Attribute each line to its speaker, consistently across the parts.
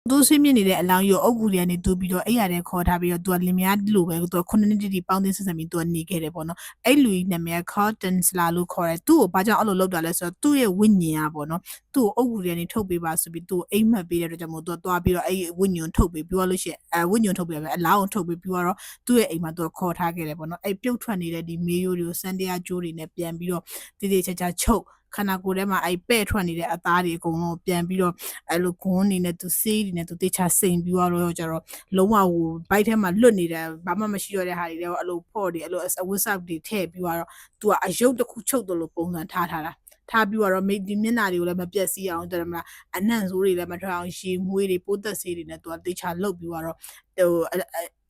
Speaker 1: သူဆွေးမြင့်နေတဲ့အလောင်းကြီးကိုအုတ်ဂူတွေကနေတူပြီးတော့အဲ့ရတဲ့ခေါ်ထားပြီးတော့သူကလင်မယားလို့ပဲသူကခုနှစ်နှစ်တိပေါင်းသင်းဆက်ဆံပြီးသူကနေခဲ့တယ်ပေါ့နော်အဲ့လူကြီးနာမည်က Cotton Sla လို့ခေါ်တယ်သူ့ကိုဘာကြောင့်အဲ့လိုလုပ်တာလဲဆိုတော့သူ့ရဲ့ဝိညာဉ်ကပေါ့နော်သူ့ကိုအုတ်ဂူတွေကနေထုတ်ပေးပါဆိုပြီးသူ့ကိုအိမ်မက်ပေးတဲ့အတွက်ကြောင့်မို့သူကသွားပြီးတော့အဲ့ဝိညာဉ်ထုတ်ပေးပြီးတော့လို့ရှိရင်ဝိညာဉ်ထုတ်ပေးရမယ်အလောင်းကိုထုတ်ပေးပြီးတော့သူ့ရဲ့အိမ်မှာသူကခေါ်ထားခဲ့တယ်ပေါ့နော်အဲ့ပြုတ်ထွက်နေတဲ့ဒီမေးရိုးတွေကိုစံတရားကျိုးတွေနဲ့ပြန်ပြီးတော့တည်တည်ချာချာချုပ်ခန္ဓာကိုယ်ထဲမှာအဲ့ပဲ့ထွက်နေတဲ့အသားတွေအကုန်လုံးပြန်ပြီးတော့အဲ့လိုဂွန်းနေနဲ့သူစေးတွေနဲ့သူတေချာစိန်ပြီးတော့ကျတော့လုံးဝဟိုဘိုက်ထဲမှာလွတ်နေတဲ့ဘာမှမရှိတော့တဲ့ဟာတွေတော့အဲ့လိုဖော့တွေအဲ့လိုအဝတ်ဆောက်တွေထည့်ပြီးတော့သူကအယုတ်တစ်ခုချုပ်တယ်လို့ပုံစံထားတာထားပြီးတော့မိဒီမျက်နှာတွေကိုလည်းမပြက်စီးအောင်တယ်မလားအနံ့ဆိုးတွေလည်းမထွက်အောင်ရေမွေးတွေပိုးသက်ဆေးတွေနဲ့သူကတေချာလုတ်ပြီးတော့ဟို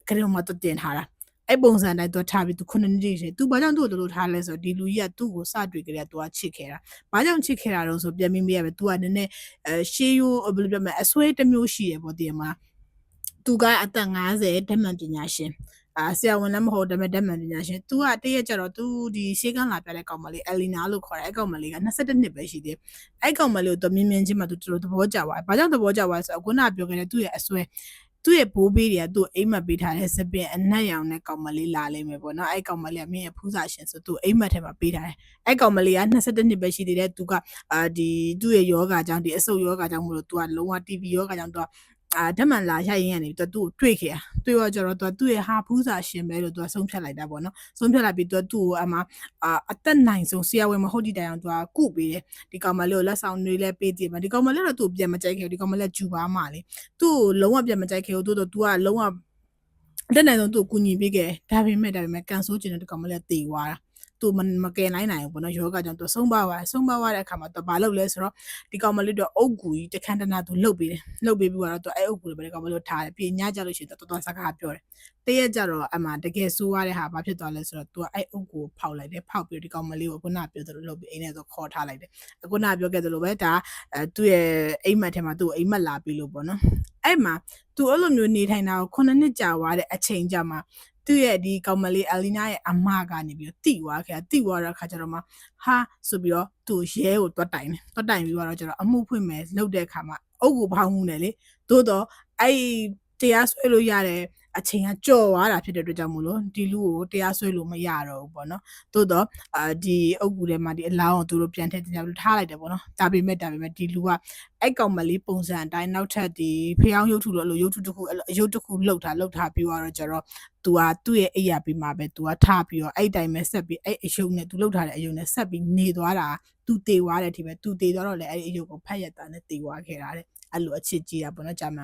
Speaker 1: ကလေးမှသူတင်ထားတာအဲ့ပုံစံတိုင်းသူထားပြီးသူခုနှစ်နှစ်ရှိသူဘာကြောင့်သူ့ကိုလိုထားလဲဆိုတော့ဒီလူကြီးကသူ့ကိုစတွေ့ကြတဲ့သူကချစ်ခဲ့တာဘာကြောင့်ချစ်ခဲ့တာတော့ဆိုပြန်ပြီးမေးရမယ်သူကနည်းနည်းရှေးရိုးဘယ်လိုပြောမလဲအစွဲတစ်မျိုးရှိရပေါ့တည်မလားသူကအသက်50ဓာတ်မှန်ပညာရှင်ဆရာဝန်လည်းမဟုတ်ဓာတ်မှန်ပညာရှင်သူကတရက်ကြတော့သူဒီရှေးကန်းလာပြတဲ့ကောင်မလေးအလီနာလို့ခေါ်တယ်အဲ့ကောင်မလေးက22နှစ်ပဲရှိသေးတယ်အဲ့ကောင်မလေးကိုသူမြင်မြင်ချင်းမှသူတော်တော်သဘောကျသွားတယ်ဘာကြောင့်သဘောကျသွားလဲဆိုတော့ခုနကပြောခဲ့တဲ့သူ့ရဲ့အစွဲသူ့ရဲ့ဘိုးဘေးတွေကသူ့အိမ်မက်ပေးထားတဲ့စပင်အနက်ရောင်တဲ့ကောင်မလေးလာလိမ့်မယ်ပေါ့နော်အဲ့ကောင်မလေးကမင်းရဲ့ဖူးစာရှင်ဆိုသူ့အိမ်မက်ထဲမှာပေးထားတယ်အဲ့ကောင်မလေးက22နှစ်ပဲရှိသေးတယ်သူကဒီသူ့ရဲ့ယောဂကြောင့်ဒီအဆုတ်ယောဂကြောင့်မလို့သူကလုံးဝ TB ယောဂကြောင့်သူကဓာတ်မှန်လာရရင်ကနေသူ့ကိုတွေ့ခဲ့တွေ့တော့ကျတော့သူ့ရဲ့ဟာဖူးစာရှင်ပဲလို့သူကဆုံးဖြတ်လိုက်တာပေါ့နော်ဆုံးဖြတ်လိုက်ပြီးသူ့ကိုအမှအသက်နိုင်ဆုံးဆရာဝန်မဟုတ်တဲ့တိုင်အောင်သူကကုပေးတယ်ဒီကောင်မလေးကိုလက်ဆောင်တွေလည်းပေးတယ်ဒီကောင်မလေးတော့သူ့ပြန်မကြိုက်ခဲ့ဘူးဒီကောင်မလေးကဂျူပါမှလေသူ့ကိုလုံးဝပြန်မကြိုက်ခဲ့ဘူးသူကလုံးဝအသက်နိုင်ဆုံးသူ့ကိုကူညီပေးခဲ့ဒါပေမဲ့ကန်ဆိုးကျင်တဲ့ဒီကောင်မလေးကတေသွားတာသူမကယ်နိုင်ဘူးပေါ့နော်ယောဂကြောင့်သူဆုံးပါသွားတဲ့အခါမှာသူဘာလုပ်လဲဆိုတော့ဒီကောင်မလေးတော့အုတ်ဂူကြီးတခန်းတနာသူလှုပ်ပေးတယ်လှုပ်ပေးပြီးတော့သူအဲ့အုတ်ဂူတွေပဲဒီကောင်မလေးထားတယ်ပြီးညကြလို့ရှိရင်တော်စကားပြောတယ်တရက်ကြတော့အမှတကယ်ဆိုးရတဲ့ဟာဘာဖြစ်သွားလဲဆိုတော့သူကအဲ့အုတ်ဂူကိုဖောက်လိုက်တယ်ဖောက်ပြီးဒီကောင်မလေးကိုခုနပြောသလိုလှုပ်ပြီးအိမ်ထဲဆိုခေါ်ထားလိုက်တယ်ခုနပြောခဲ့သလိုပဲဒါသူ့ရဲ့အိမ်မက်ထဲမှာသူ့အိမ်မက်လာပြီးလို့ပေါ့နော်အဲ့မှာသူအဲ့လိုမျိုးနေထိုင်တာကို9နှစ်ကြာသွားတဲ့အချိန်ကြာမှာသူ့ရဲ့ဒီကောင်မလေးအလီနာရဲ့အမကနေပြီးတော့တိသွားခဲ့တိသွားတဲ့အခါကျတော့မှဟာဆိုပြီးတော့သူ့ရဲကိုတွတ်တိုင်ပြီးတော့ကျတော့အမှုဖွင့်မယ်လုပ်တဲ့အခါမှာအုပ်ကိုဖောင်းမှုနဲ့လေသို့တော့အဲ့တရားဆွဲလို့ရတဲ့အချိန်ကကြော်သွားတာဖြစ်တဲ့အတွက်ကြောင့်မို့လို့ဒီလူကိုတရားစွဲလို့မရတော့ဘူးပေါ့နော်သို့တော့ဒီအုပ်ကူထဲမှာဒီအလောင်းကိုသူတို့ပြန်ထည့်တင်ကြလို့ထားလိုက်တယ်ပေါ့နော်ဒါပေမဲ့ဒီလူကအဲ့ကောင်မလေးပုံစံအတိုင်းနောက်ထပ်ဒီဖျောင်းရုပ်ထုလို့အဲ့လိုရုပ်ထုတစ်ခုအဲ့လိုအယုတ်တစ်ခုလှုပ်ထားပြီးတော့ကျတော့သူကသူ့ရဲ့အိယာပြီးမှာပဲသူကထားပြီးတော့အဲ့တိုင်းပဲဆက်ပြီးအဲ့အယုတ်နဲ့သူလှုပ်ထားတဲ့အယုတ်နဲ့ဆက်ပြီးနေသွားတာသူတေသွားတယ်ဒီပဲသူတေသွားတော့လေအဲ့ဒီအယုတ်ကိုဖက်ရက်တာနဲ့တေသွားခဲ့တာတဲ့အဲ့လိုအချစ်ကြီးတာပေါ့နော်ဂျာမန်